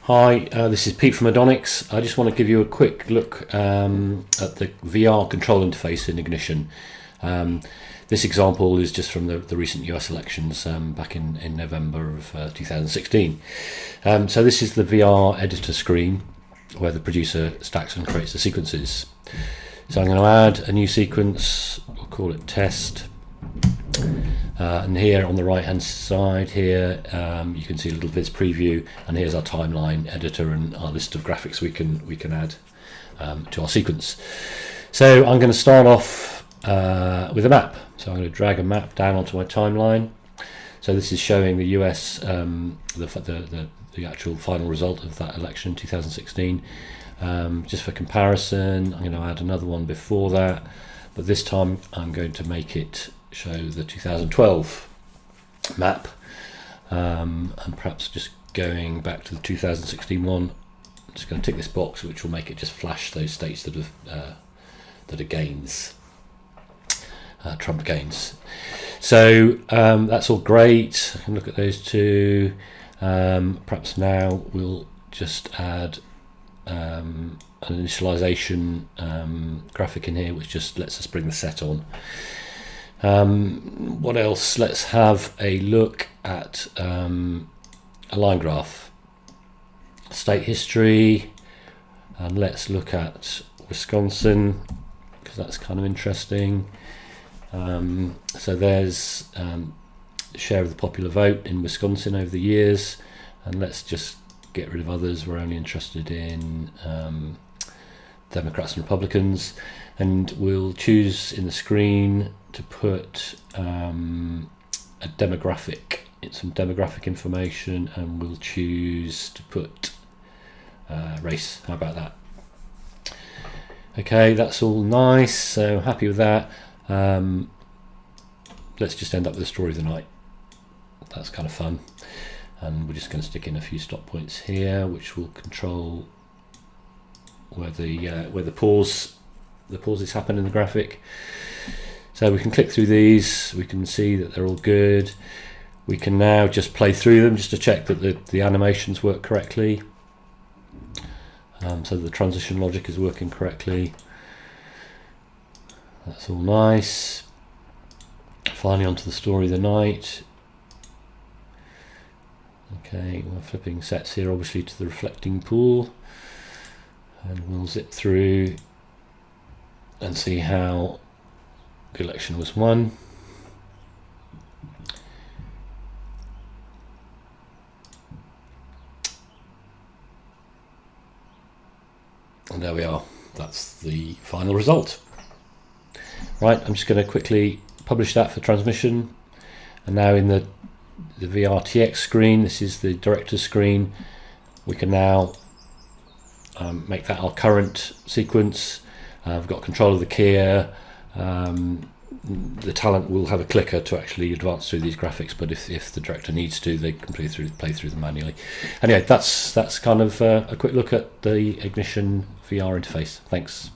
Hi, this is Pete from Adonix. I just want to give you a quick look at the VR control interface in Ignition. This example is just from the recent US elections back in November of 2016. So this is the VR editor screen where the producer stacks and creates the sequences. So I'm going to add a new sequence, we'll call it test. And here on the right hand side here you can see a little viz preview, and here's our timeline editor and our list of graphics we can add to our sequence. So I'm going to start off with a map. So I'm going to drag a map down onto my timeline. So this is showing the US the actual final result of that election in 2016. Just for comparison, I'm going to add another one before that, but this time I'm going to make it show the 2012 map, and perhaps just going back to the 2016 one. I'm just going to tick this box, which will make it just flash those states that are gains, Trump gains. So that's all great. I can look at those two. Perhaps now we'll just add an initialization graphic in here, which just lets us bring the set on. What else? Let's have a look at a line graph, state history, and let's look at Wisconsin, because that's kind of interesting. So there's share of the popular vote in Wisconsin over the years, and let's just get rid of others. We're only interested in Democrats and Republicans, and we'll choose in the screen to put some demographic information, and we'll choose to put race. How about that? Okay, that's all nice, so happy with that. Let's just end up with the story of the night. That's kind of fun, and we're just going to stick in a few stop points here, which will control where the pauses happen in the graphic. So we can click through these, we can see that they're all good. We can now just play through them just to check that the animations work correctly, so the transition logic is working correctly. That's all nice. Finally onto the story of the night. Okay, we're flipping sets here obviously to the reflecting pool, and we'll zip through and see how the election was won. And there we are, that's the final result. Right, I'm just going to quickly publish that for transmission, and now in the VRTX screen, this is the director's screen, we can now make that our current sequence. I've got control of the keyer. The talent will have a clicker to actually advance through these graphics, but if the director needs to, they can play through them manually. Anyway, that's kind of a quick look at the Ignition VR interface. Thanks.